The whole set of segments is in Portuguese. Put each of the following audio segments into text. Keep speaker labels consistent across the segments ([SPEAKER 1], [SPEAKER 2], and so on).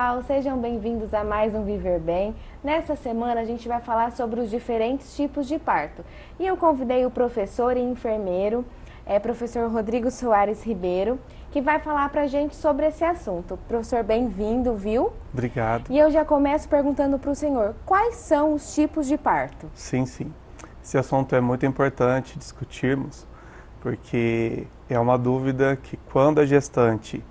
[SPEAKER 1] pessoal, sejam bem-vindos a mais um Viver Bem. Nessa semana a gente vai falar sobre os diferentes tipos de parto. E eu convidei o professor e enfermeiro, professor Rodrigo Soares Ribeiro, que vai falar pra gente sobre esse assunto. Professor, bem-vindo, viu?
[SPEAKER 2] Obrigado.
[SPEAKER 1] E eu já começo perguntando para o senhor, quais são os tipos de parto?
[SPEAKER 2] Sim. Esse assunto é muito importante discutirmos, porque é uma dúvida que quando a gestante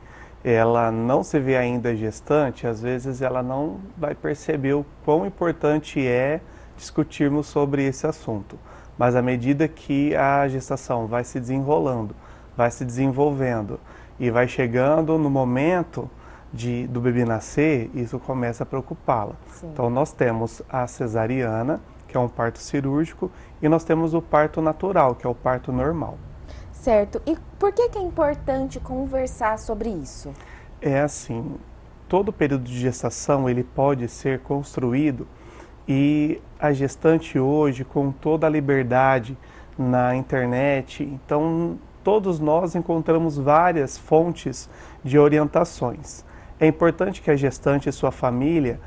[SPEAKER 2] ela não se vê ainda gestante, às vezes ela não vai perceber o quão importante é discutirmos sobre esse assunto. Mas à medida que a gestação vai se desenrolando, vai se desenvolvendo e vai chegando no momento do bebê nascer, isso começa a preocupá-la. Então nós temos a cesariana, que é um parto cirúrgico, e nós temos o parto natural, que é o parto normal.
[SPEAKER 1] Certo. E por que é importante conversar sobre isso?
[SPEAKER 2] É assim, todo período de gestação ele pode ser construído e a gestante hoje, com toda a liberdade na internet, então todos nós encontramos várias fontes de orientações. É importante que a gestante e sua família,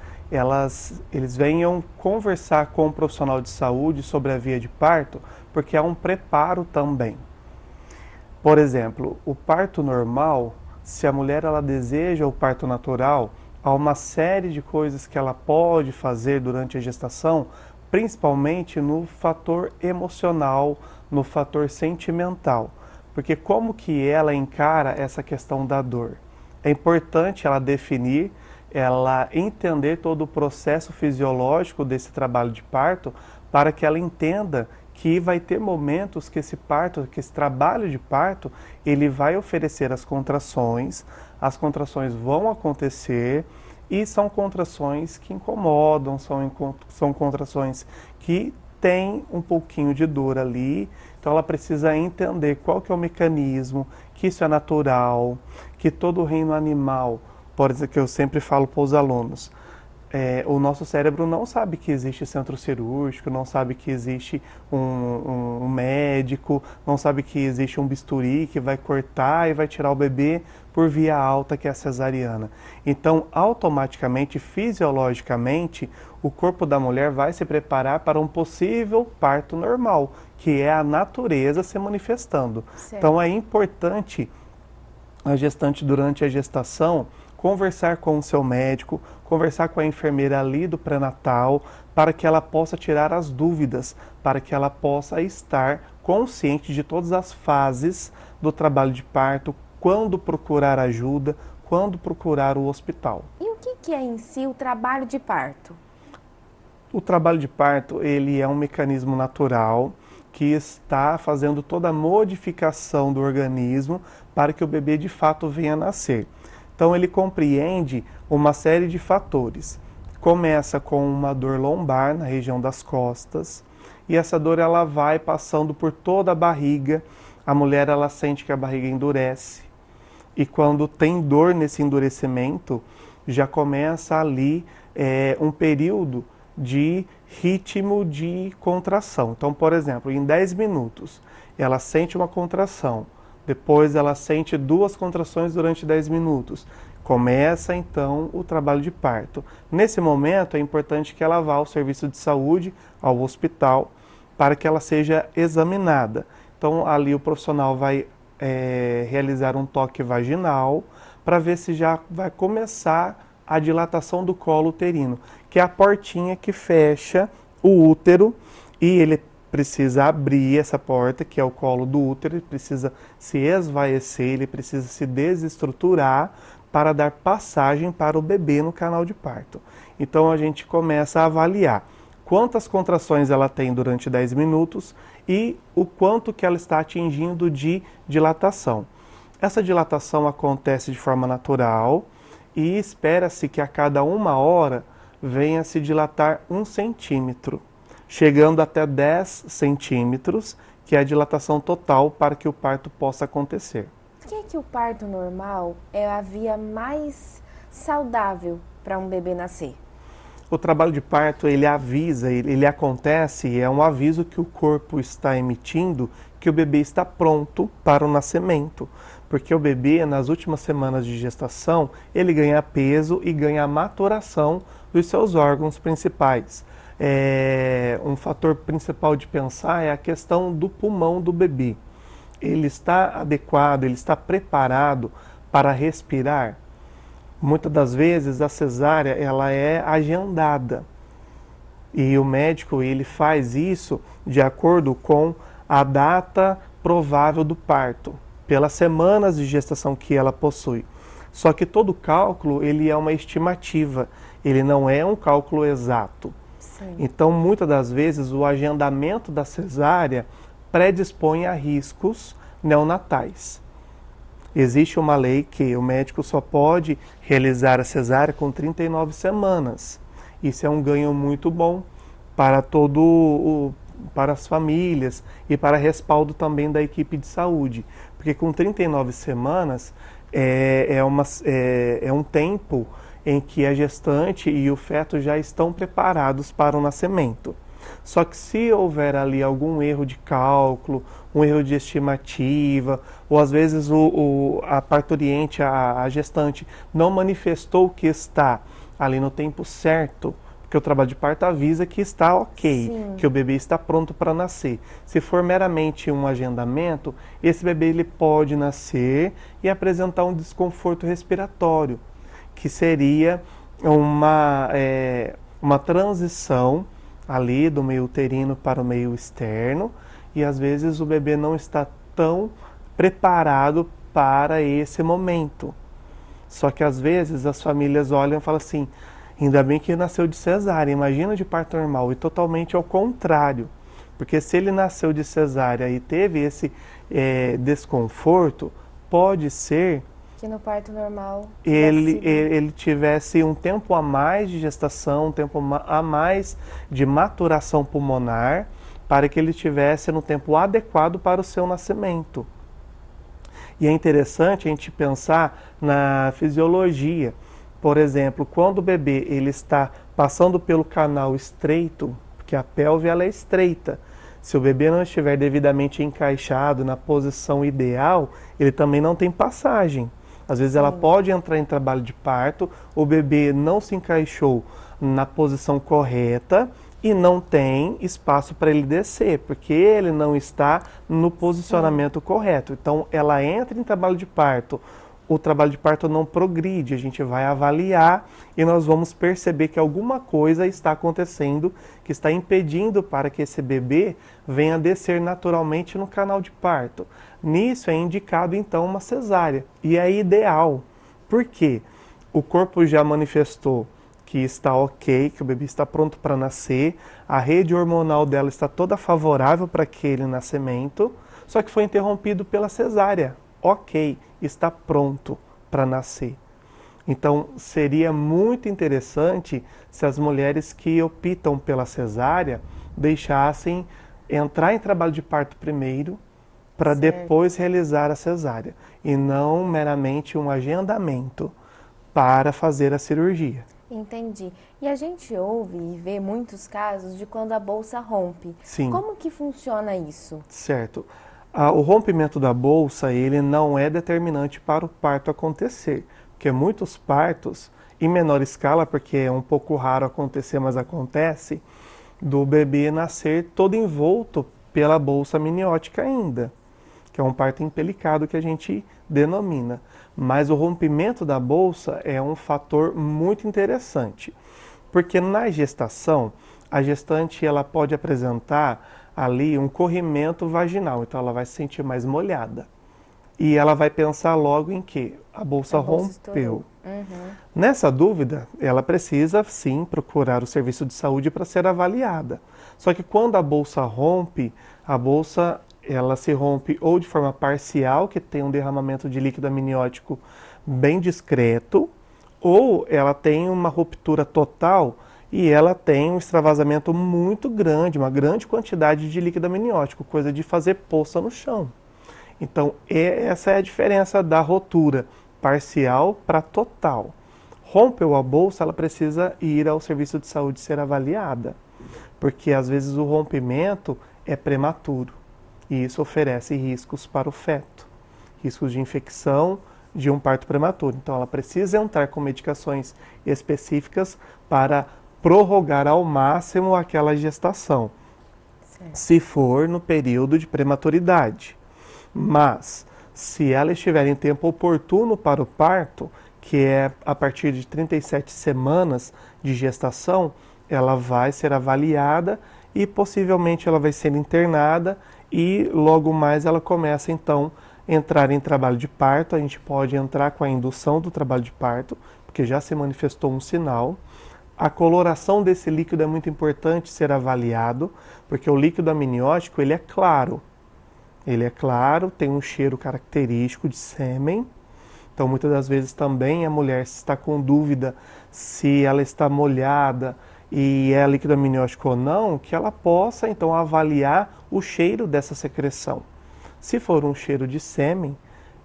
[SPEAKER 2] eles venham conversar com o profissional de saúde sobre a via de parto, porque é um preparo também. Por exemplo, o parto normal, se a mulher ela deseja o parto natural, há uma série de coisas que ela pode fazer durante a gestação, principalmente no fator emocional, no fator sentimental. Porque como que ela encara essa questão da dor? É importante ela definir, ela entender todo o processo fisiológico desse trabalho de parto, para que ela entenda que vai ter momentos que esse trabalho de parto, ele vai oferecer as contrações vão acontecer e são contrações que incomodam, são contrações que têm um pouquinho de dor ali, então ela precisa entender qual que é o mecanismo, que isso é natural, que todo o reino animal, por exemplo, que eu sempre falo para os alunos, o nosso cérebro não sabe que existe centro cirúrgico, não sabe que existe um médico, não sabe que existe um bisturi que vai cortar e vai tirar o bebê por via alta, que é a cesariana. Então, automaticamente, fisiologicamente, o corpo da mulher vai se preparar para um possível parto normal, que é a natureza se manifestando.
[SPEAKER 1] Certo.
[SPEAKER 2] Então, é importante a gestante, durante a gestação, conversar com o seu médico, conversar com a enfermeira ali do pré-natal, para que ela possa tirar as dúvidas, para que ela possa estar consciente de todas as fases do trabalho de parto, quando procurar ajuda, quando procurar o hospital.
[SPEAKER 1] E o que é em si o trabalho de parto?
[SPEAKER 2] O trabalho de parto, ele é um mecanismo natural que está fazendo toda a modificação do organismo para que o bebê de fato venha a nascer. Então ele compreende uma série de fatores. Começa com uma dor lombar na região das costas e essa dor ela vai passando por toda a barriga. A mulher ela sente que a barriga endurece e quando tem dor nesse endurecimento já começa ali um período de ritmo de contração. Então, por exemplo, em 10 minutos ela sente uma contração. Depois ela sente 2 contrações durante 10 minutos. Começa então o trabalho de parto. Nesse momento é importante que ela vá ao serviço de saúde, ao hospital, para que ela seja examinada. Então ali o profissional vai realizar um toque vaginal para ver se já vai começar a dilatação do colo uterino, que é a portinha que fecha o útero e ele precisa abrir essa porta, que é o colo do útero, ele precisa se esvaecer, ele precisa se desestruturar para dar passagem para o bebê no canal de parto. Então a gente começa a avaliar quantas contrações ela tem durante 10 minutos e o quanto que ela está atingindo de dilatação. Essa dilatação acontece de forma natural e espera-se que a cada 1 hora venha se dilatar 1 centímetro. Chegando até 10 centímetros, que é a dilatação total para que o parto possa acontecer.
[SPEAKER 1] Por que o parto normal é a via mais saudável para um bebê nascer?
[SPEAKER 2] O trabalho de parto, ele avisa, ele acontece, é um aviso que o corpo está emitindo que o bebê está pronto para o nascimento. porque o bebê, nas últimas semanas de gestação, ele ganha peso e ganha maturação dos seus órgãos principais. Um fator principal de pensar é a questão do pulmão do bebê. Ele está adequado, ele está preparado para respirar? Muitas das vezes a cesárea ela é agendada e o médico ele faz isso de acordo com a data provável do parto, pelas semanas de gestação que ela possui. Só que todo cálculo ele é uma estimativa, ele não é um cálculo exato.
[SPEAKER 1] Sim.
[SPEAKER 2] Então, muitas das vezes, o agendamento da cesárea predispõe a riscos neonatais. Existe uma lei que o médico só pode realizar a cesárea com 39 semanas. Isso é um ganho muito bom para para as famílias e para respaldo também da equipe de saúde. Porque com 39 semanas é um tempo em que a gestante e o feto já estão preparados para o nascimento. Só que se houver ali algum erro de cálculo, um erro de estimativa, ou às vezes a parturiente, a gestante, não manifestou que está ali no tempo certo, porque o trabalho de parto avisa que está ok,
[SPEAKER 1] Sim.
[SPEAKER 2] que o bebê está pronto para nascer. Se for meramente um agendamento, esse bebê ele pode nascer e apresentar um desconforto respiratório, que seria uma transição ali do meio uterino para o meio externo, e às vezes o bebê não está tão preparado para esse momento. Só que às vezes as famílias olham e falam assim, ainda bem que nasceu de cesárea, imagina de parto normal, e totalmente ao contrário. Porque se ele nasceu de cesárea e teve esse desconforto, pode ser
[SPEAKER 1] que no parto normal
[SPEAKER 2] ele tivesse um tempo a mais de gestação, um tempo a mais de maturação pulmonar, para que ele estivesse no tempo adequado para o seu nascimento. E é interessante a gente pensar na fisiologia. Por exemplo, quando o bebê ele está passando pelo canal estreito, porque a pelve ela é estreita, se o bebê não estiver devidamente encaixado na posição ideal, ele também não tem passagem. Às vezes ela pode entrar em trabalho de parto, o bebê não se encaixou na posição correta e não tem espaço para ele descer, porque ele não está no posicionamento correto. Então ela entra em trabalho de parto, o trabalho de parto não progride, a gente vai avaliar e nós vamos perceber que alguma coisa está acontecendo que está impedindo para que esse bebê venha descer naturalmente no canal de parto. Nisso é indicado então uma cesárea e é ideal, porque o corpo já manifestou que está ok, que o bebê está pronto para nascer, a rede hormonal dela está toda favorável para aquele nascimento, só que foi interrompido pela cesárea. Ok, está pronto para nascer. Então, seria muito interessante se as mulheres que optam pela cesárea deixassem entrar em trabalho de parto primeiro, para depois realizar a cesárea, e não meramente um agendamento para fazer a cirurgia.
[SPEAKER 1] Entendi. E a gente ouve e vê muitos casos de quando a bolsa rompe.
[SPEAKER 2] Sim.
[SPEAKER 1] Como que funciona isso?
[SPEAKER 2] Certo. O rompimento da bolsa, ele não é determinante para o parto acontecer, porque muitos partos, em menor escala, porque é um pouco raro acontecer, mas acontece, do bebê nascer todo envolto pela bolsa amniótica ainda, que é um parto impelicado que a gente denomina. Mas o rompimento da bolsa é um fator muito interessante, porque na gestação, a gestante ela pode apresentar ali um corrimento vaginal, então ela vai se sentir mais molhada. E ela vai pensar logo em que a bolsa rompeu. Nessa dúvida, ela precisa sim procurar o serviço de saúde para ser avaliada. Só que quando a bolsa rompe, a bolsa ela se rompe ou de forma parcial, que tem um derramamento de líquido amniótico bem discreto, ou ela tem uma ruptura total e ela tem um extravasamento muito grande, uma grande quantidade de líquido amniótico, coisa de fazer poça no chão. Então, essa é a diferença da rotura parcial para total. Rompeu a bolsa, ela precisa ir ao serviço de saúde ser avaliada, porque às vezes o rompimento é prematuro e isso oferece riscos para o feto. riscos de infecção de um parto prematuro. Então, ela precisa entrar com medicações específicas para prorrogar ao máximo aquela gestação, se for no período de prematuridade. Mas, se ela estiver em tempo oportuno para o parto, que é a partir de 37 semanas de gestação, ela vai ser avaliada e possivelmente ela vai ser internada e logo mais ela começa então a entrar em trabalho de parto. A gente pode entrar com a indução do trabalho de parto, porque já se manifestou um sinal. A coloração desse líquido é muito importante ser avaliado, porque o líquido amniótico ele é claro. Ele é claro, tem um cheiro característico de sêmen. Então, muitas das vezes também a mulher está com dúvida se ela está molhada e é líquido amniótico ou não, que ela possa então avaliar o cheiro dessa secreção. Se for um cheiro de sêmen,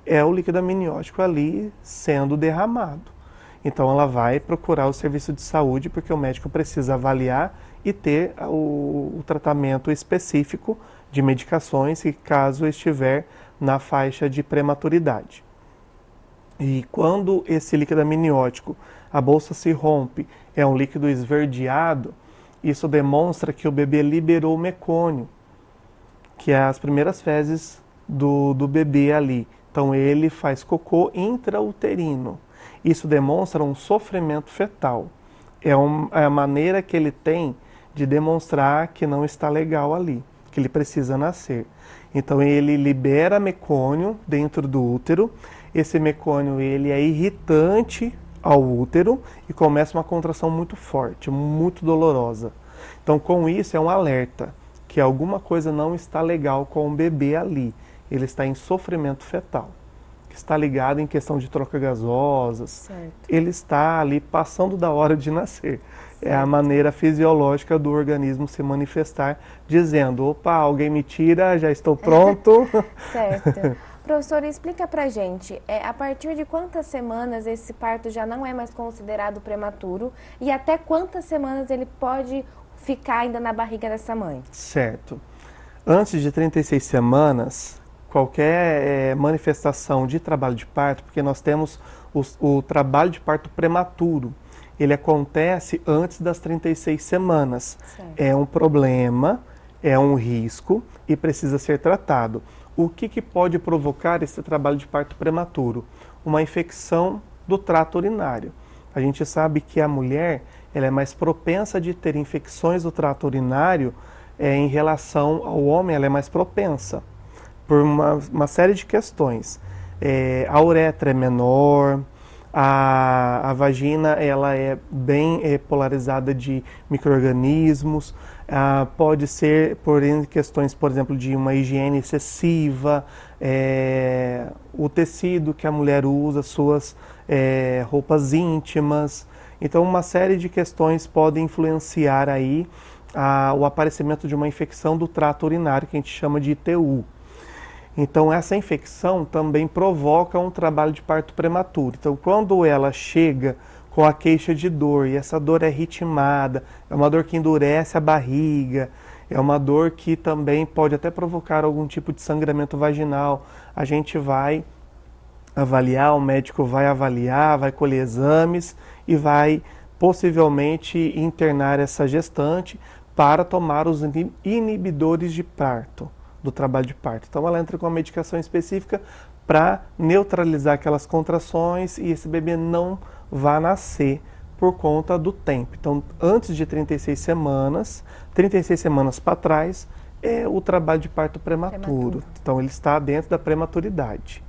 [SPEAKER 2] é o líquido amniótico ali sendo derramado. Então, ela vai procurar o serviço de saúde, porque o médico precisa avaliar e ter o tratamento específico de medicações, caso estiver na faixa de prematuridade. E quando esse líquido amniótico, a bolsa se rompe, é um líquido esverdeado, isso demonstra que o bebê liberou o mecônio, que é as primeiras fezes do bebê ali. Então ele faz cocô intrauterino. Isso demonstra um sofrimento fetal. É a maneira que ele tem de demonstrar que não está legal ali, que ele precisa nascer. Então ele libera mecônio dentro do útero. Esse mecônio ele é irritante ao útero e começa uma contração muito forte, muito dolorosa. Então com isso é um alerta que alguma coisa não está legal com o bebê ali. Ele está em sofrimento fetal, que está ligado em questão de troca gasosas.
[SPEAKER 1] Certo.
[SPEAKER 2] Ele está ali passando da hora de nascer. É a maneira fisiológica do organismo se manifestar, dizendo, opa, alguém me tira, já estou pronto.
[SPEAKER 1] Certo. Professor, explica pra gente, a partir de quantas semanas esse parto já não é mais considerado prematuro e até quantas semanas ele pode ficar ainda na barriga dessa mãe?
[SPEAKER 2] Certo. Antes de 36 semanas, qualquer manifestação de trabalho de parto, porque nós temos o trabalho de parto prematuro, ele acontece antes das 36 semanas.
[SPEAKER 1] Certo.
[SPEAKER 2] É um problema, é um risco e precisa ser tratado. O que pode provocar esse trabalho de parto prematuro? Uma infecção do trato urinário. A gente sabe que a mulher ela é mais propensa de ter infecções do trato urinário em relação ao homem, ela é mais propensa por uma série de questões. A uretra é menor, a vagina ela é bem polarizada de micro-organismos, pode ser por questões, por exemplo, de uma higiene excessiva, o tecido que a mulher usa, suas roupas íntimas. Então, uma série de questões podem influenciar aí o aparecimento de uma infecção do trato urinário, que a gente chama de ITU. Então, essa infecção também provoca um trabalho de parto prematuro. Então, quando ela chega com a queixa de dor, e essa dor é ritmada, é uma dor que endurece a barriga, é uma dor que também pode até provocar algum tipo de sangramento vaginal, a gente vai avaliar, o médico vai avaliar, vai colher exames e vai possivelmente internar essa gestante para tomar os inibidores de parto, do trabalho de parto. Então ela entra com uma medicação específica para neutralizar aquelas contrações e esse bebê não vai nascer por conta do tempo. Então, antes de 36 semanas para trás, é o trabalho de parto prematuro. Então, ele está dentro da prematuridade.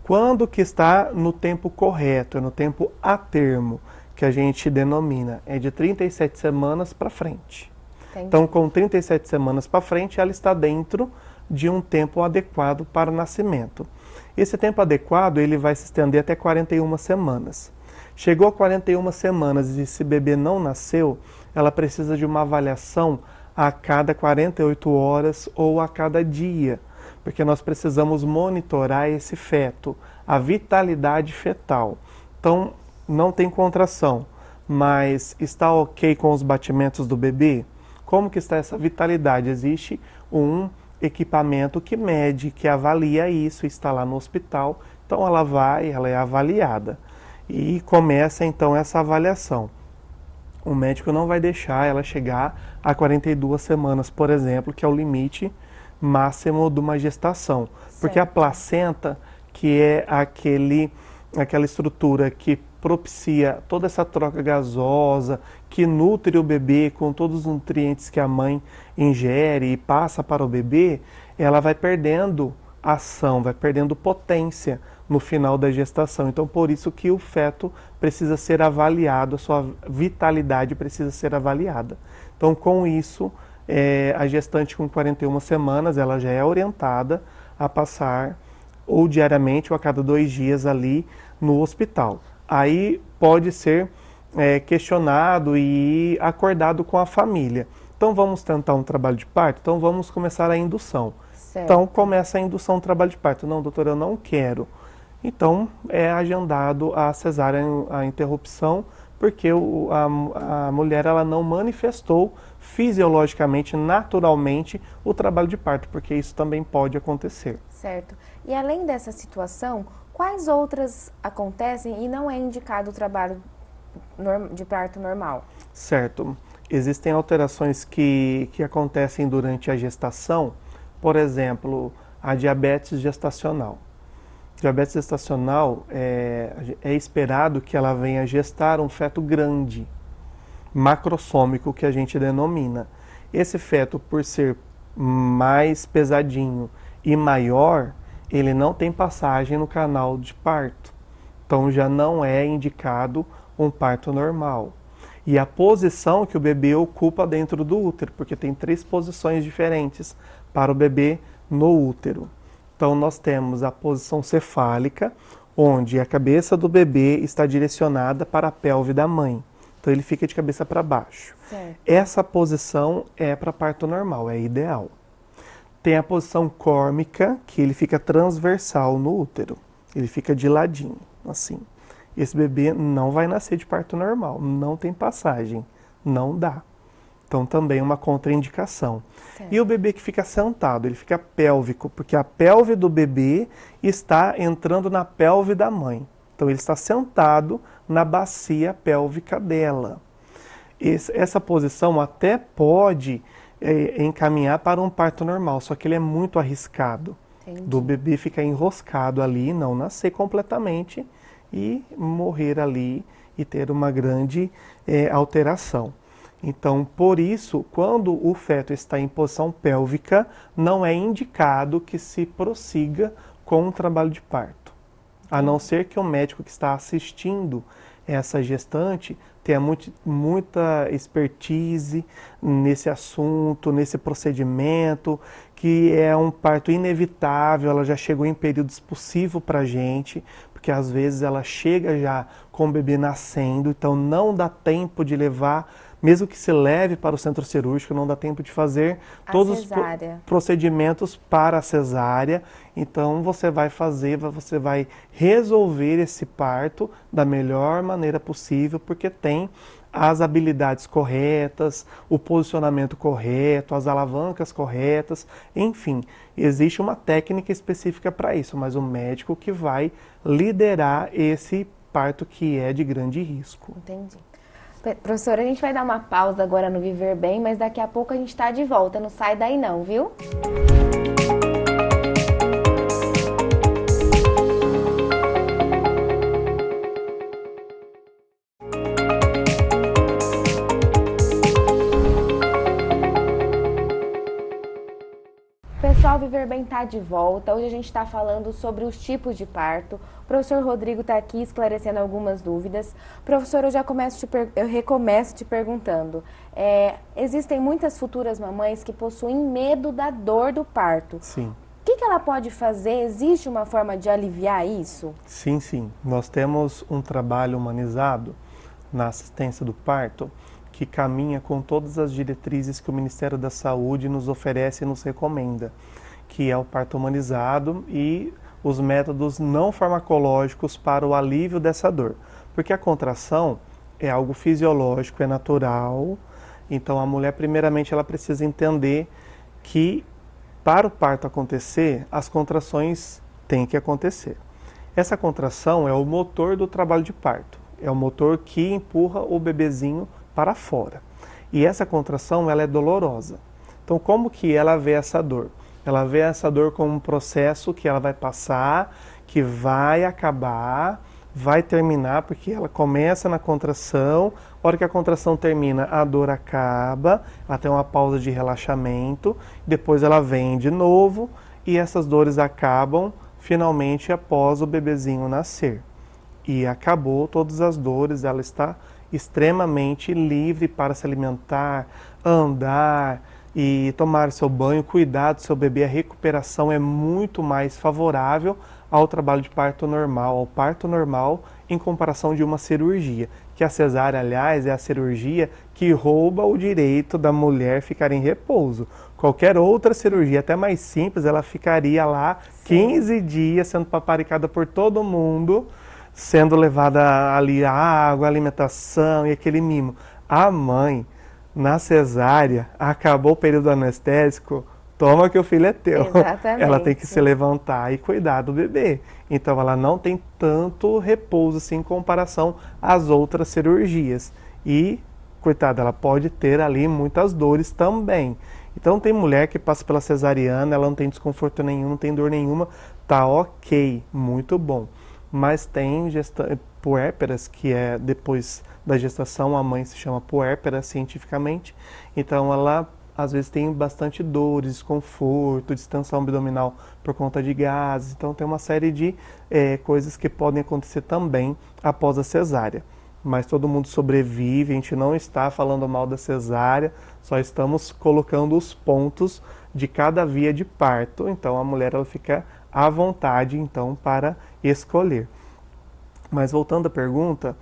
[SPEAKER 2] Quando que está no tempo correto, é no tempo a termo, que a gente denomina, é de 37 semanas para frente.
[SPEAKER 1] Entendi.
[SPEAKER 2] Então, com 37 semanas para frente, ela está dentro de um tempo adequado para o nascimento. Esse tempo adequado, ele vai se estender até 41 semanas. Chegou a 41 semanas e esse bebê não nasceu, ela precisa de uma avaliação a cada 48 horas ou a cada dia, porque nós precisamos monitorar esse feto, a vitalidade fetal. Então, não tem contração, mas está ok com os batimentos do bebê? Como que está essa vitalidade? Existe um equipamento que mede, que avalia isso, está lá no hospital. Então ela é avaliada e começa então essa avaliação. O médico não vai deixar ela chegar a 42 semanas, por exemplo, que é o limite máximo de uma gestação. Porque a placenta, que é aquela estrutura que propicia toda essa troca gasosa, que nutre o bebê com todos os nutrientes que a mãe ingere e passa para o bebê, ela vai perdendo ação, vai perdendo potência no final da gestação. Então, por isso que o feto precisa ser avaliado, a sua vitalidade precisa ser avaliada. Então, com isso, a gestante com 41 semanas, ela já é orientada a passar ou diariamente ou a cada 2 dias ali no hospital. Aí pode ser questionado e acordado com a família. Então vamos tentar um trabalho de parto? Então vamos começar a indução.
[SPEAKER 1] Certo.
[SPEAKER 2] Então começa a indução do trabalho de parto. Não, doutor, eu não quero. Então é agendado a cesárea, a interrupção, porque a mulher ela não manifestou fisiologicamente, naturalmente, o trabalho de parto, porque isso também pode acontecer.
[SPEAKER 1] Certo. E além dessa situação, quais outras acontecem e não é indicado o trabalho de parto normal?
[SPEAKER 2] Certo. Existem alterações que acontecem durante a gestação, por exemplo, a diabetes gestacional. Diabetes gestacional é esperado que ela venha gestar um feto grande, macrossômico, que a gente denomina. Esse feto, por ser mais pesadinho e maior, ele não tem passagem no canal de parto. Então já não é indicado um parto normal. E a posição que o bebê ocupa dentro do útero, porque tem 3 posições diferentes para o bebê no útero. Então nós temos a posição cefálica, onde a cabeça do bebê está direcionada para a pelve da mãe. Então ele fica de cabeça para baixo.
[SPEAKER 1] Certo.
[SPEAKER 2] Essa posição é para parto normal, é ideal. Tem a posição córmica, que ele fica transversal no útero. Ele fica de ladinho, assim. Esse bebê não vai nascer de parto normal, não tem passagem, não dá. Então também uma contraindicação.
[SPEAKER 1] Certo.
[SPEAKER 2] E o bebê que fica sentado, ele fica pélvico, porque a pelve do bebê está entrando na pelve da mãe. Então ele está sentado na bacia pélvica dela. Essa posição até pode encaminhar para um parto normal, só que ele é muito arriscado.
[SPEAKER 1] Entendi.
[SPEAKER 2] Do bebê ficar enroscado ali, não nascer completamente e morrer ali e ter uma grande alteração. Então, por isso, quando o feto está em posição pélvica, não é indicado que se prossiga com o trabalho de parto. A não ser que o médico que está assistindo essa gestante tenha muita expertise nesse assunto, nesse procedimento, que é um parto inevitável, ela já chegou em período expulsivo para a gente, porque às vezes ela chega já com o bebê nascendo, então não dá tempo de levar, mesmo que se leve para o centro cirúrgico, não dá tempo de fazer todos os procedimentos para a cesárea. Então você vai resolver esse parto da melhor maneira possível, porque tem as habilidades corretas, o posicionamento correto, as alavancas corretas, enfim, existe uma técnica específica para isso, mas o médico que vai liderar esse parto que é de grande risco.
[SPEAKER 1] Entendi. Professora, a gente vai dar uma pausa agora no Viver Bem, mas daqui a pouco a gente está de volta. Não sai daí não, viu? Pessoal, Viver Bem está de volta. Hoje a gente está falando sobre os tipos de parto. O professor Rodrigo está aqui esclarecendo algumas dúvidas. Professor, eu recomeço te perguntando. Existem muitas futuras mamães que possuem medo da dor do parto.
[SPEAKER 2] Sim.
[SPEAKER 1] O que ela pode fazer? Existe uma forma de aliviar isso?
[SPEAKER 2] Sim, sim. Nós temos um trabalho humanizado na assistência do parto que caminha com todas as diretrizes que o Ministério da Saúde nos oferece e nos recomenda, que é o parto humanizado e os métodos não farmacológicos para o alívio dessa dor. Porque a contração é algo fisiológico, é natural, então a mulher primeiramente ela precisa entender que Para o parto acontecer, as contrações têm que acontecer. Essa contração é o motor do trabalho de parto. É o motor que empurra o bebezinho para fora. E essa contração, ela é dolorosa. Então, como que ela vê essa dor? Ela vê essa dor como um processo que ela vai passar, que vai acabar, vai terminar, porque ela começa na contração, a hora que a contração termina, a dor acaba, ela tem uma pausa de relaxamento, depois ela vem de novo e essas dores acabam finalmente após o bebezinho nascer. E acabou todas as dores, ela está extremamente livre para se alimentar, andar e tomar seu banho, cuidar do seu bebê. A recuperação é muito mais favorável ao trabalho de parto normal, ao parto normal, em comparação de uma cirurgia. Que a cesárea, aliás, é a cirurgia que rouba o direito da mulher ficar em repouso. Qualquer outra cirurgia, até mais simples, ela ficaria lá 15 dias sendo paparicada por todo mundo, sendo levada ali a água, a alimentação e aquele mimo. A mãe, na cesárea, acabou o período anestésico, toma que o filho é teu.
[SPEAKER 1] Exatamente.
[SPEAKER 2] Ela tem que se levantar e cuidar do bebê. Então ela não tem tanto repouso assim em comparação às outras cirurgias. E, coitada, ela pode ter ali muitas dores também. Então tem mulher que passa pela cesariana, ela não tem desconforto nenhum, não tem dor nenhuma, tá ok, muito bom. Mas tem puérperas, que é depois da gestação, a mãe se chama puérpera cientificamente, então ela às vezes tem bastante dores, desconforto, distensão abdominal por conta de gases, então tem uma série de coisas que podem acontecer também após a cesárea. Mas todo mundo sobrevive, a gente não está falando mal da cesárea, só estamos colocando os pontos de cada via de parto, então a mulher ela fica à vontade então para escolher. Mas voltando à pergunta,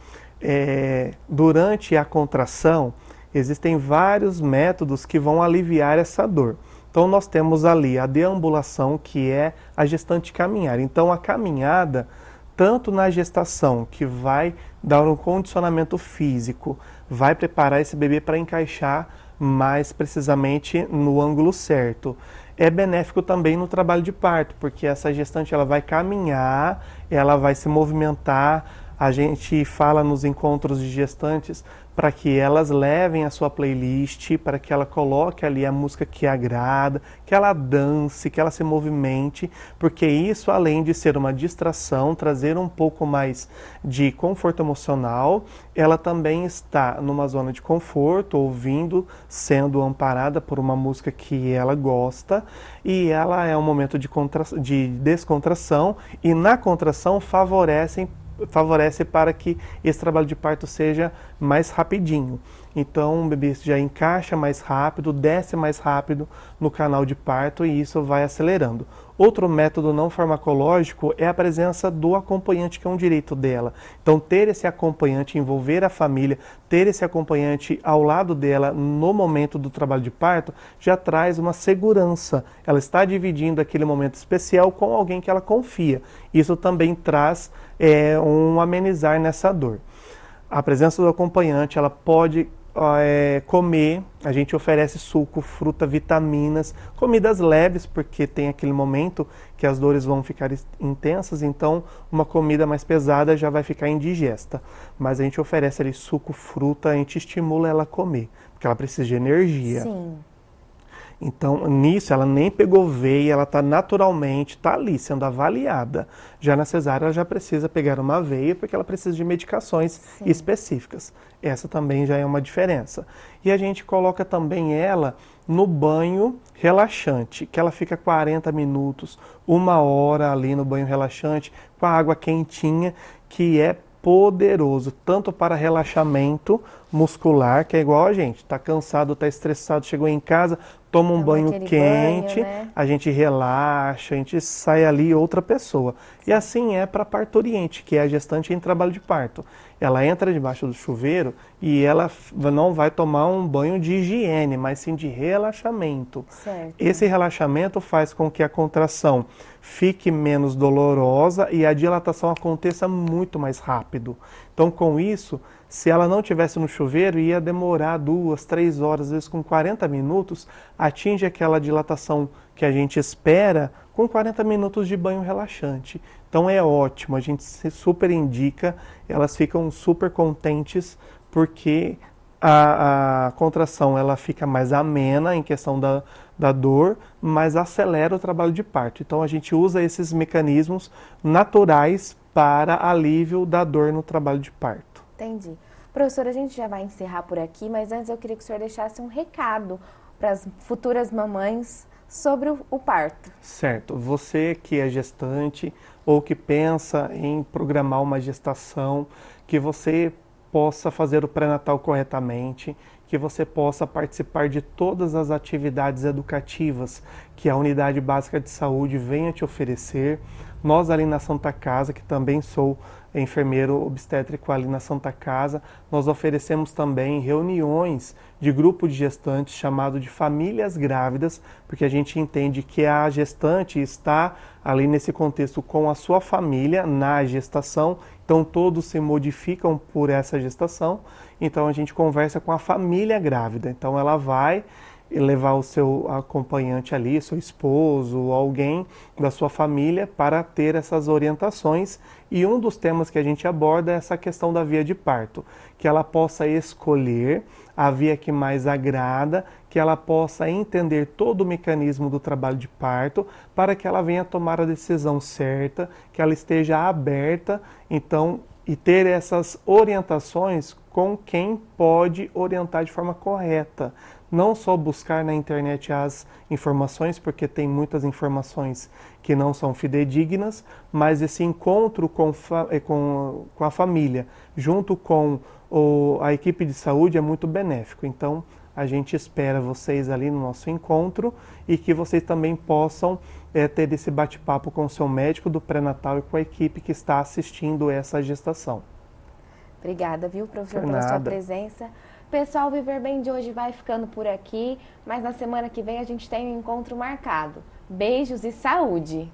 [SPEAKER 2] durante a contração existem vários métodos que vão aliviar essa dor. Então nós temos ali a deambulação, que é a gestante caminhar. Então a caminhada, tanto na gestação, que vai dar um condicionamento físico, vai preparar esse bebê para encaixar mais precisamente no ângulo certo. É benéfico também no trabalho de parto, porque essa gestante ela vai caminhar, ela vai se movimentar. A gente fala nos encontros de gestantes para que elas levem a sua playlist, para que ela coloque ali a música que agrada, que ela dance, que ela se movimente, porque isso, além de ser uma distração, trazer um pouco mais de conforto emocional, ela também está numa zona de conforto, ouvindo, sendo amparada por uma música que ela gosta, e ela é um momento de descontração, e na contração favorece para que esse trabalho de parto seja mais rapidinho. Então o bebê já encaixa mais rápido, desce mais rápido no canal de parto e isso vai acelerando. Outro método não farmacológico é a presença do acompanhante, que é um direito dela. Então ter esse acompanhante, envolver a família, ter esse acompanhante ao lado dela no momento do trabalho de parto, já traz uma segurança. Ela está dividindo aquele momento especial com alguém que ela confia. Isso também traz um amenizar nessa dor. A presença do acompanhante, ela pode comer, a gente oferece suco, fruta, vitaminas, comidas leves, porque tem aquele momento que as dores vão ficar intensas, então uma comida mais pesada já vai ficar indigesta. Mas a gente oferece ali suco, fruta, a gente estimula ela a comer, porque ela precisa de energia.
[SPEAKER 1] Sim.
[SPEAKER 2] Então, nisso, ela nem pegou veia, ela está naturalmente, está ali sendo avaliada. Já na cesárea, ela já precisa pegar uma veia, porque ela precisa de medicações específicas. Essa também já é uma diferença. E a gente coloca também ela no banho relaxante, que ela fica 40 minutos, 1 hora ali no banho relaxante, com a água quentinha, que é poderoso, tanto para relaxamento muscular, que é igual a gente, está cansado, está estressado, chegou em casa, toma um banho quente, né? A gente relaxa, a gente sai ali outra pessoa. E assim é para parturiente, que é a gestante em trabalho de parto. Ela entra debaixo do chuveiro e ela não vai tomar um banho de higiene, mas sim de relaxamento.
[SPEAKER 1] Certo.
[SPEAKER 2] Esse relaxamento faz com que a contração fique menos dolorosa e a dilatação aconteça muito mais rápido. Então, com isso, Se ela não tivesse no chuveiro, ia demorar 2, 3 horas, às vezes com 40 minutos, atinge aquela dilatação que a gente espera com 40 minutos de banho relaxante. Então é ótimo, a gente super indica, elas ficam super contentes porque a contração ela fica mais amena em questão da dor, mas acelera o trabalho de parto. Então a gente usa esses mecanismos naturais para alívio da dor no trabalho de parto.
[SPEAKER 1] Entendi. Professora, a gente já vai encerrar por aqui, mas antes eu queria que o senhor deixasse um recado para as futuras mamães sobre o parto.
[SPEAKER 2] Certo. Você que é gestante ou que pensa em programar uma gestação, que você possa fazer o pré-natal corretamente, que você possa participar de todas as atividades educativas que a Unidade Básica de Saúde venha te oferecer. Nós ali na Santa Casa, que também sou enfermeiro obstétrico ali na Santa Casa, nós oferecemos também reuniões de grupo de gestantes chamado de famílias grávidas, porque a gente entende que a gestante está ali nesse contexto com a sua família na gestação, então todos se modificam por essa gestação, então a gente conversa com a família grávida, então ela vai levar o seu acompanhante ali, seu esposo, alguém da sua família para ter essas orientações. E um dos temas que a gente aborda é essa questão da via de parto, que ela possa escolher a via que mais agrada, que ela possa entender todo o mecanismo do trabalho de parto, para que ela venha tomar a decisão certa, que ela esteja aberta, então, e ter essas orientações com quem pode orientar de forma correta. Não só buscar na internet as informações, porque tem muitas informações que não são fidedignas, mas esse encontro com a família, junto com a equipe de saúde, é muito benéfico. Então, a gente espera vocês ali no nosso encontro e que vocês também possam ter esse bate-papo com o seu médico do pré-natal e com a equipe que está assistindo essa gestação.
[SPEAKER 1] Obrigada, viu, professor, pela sua presença. Pessoal, o Viver Bem de hoje vai ficando por aqui, mas na semana que vem a gente tem um encontro marcado. Beijos e saúde!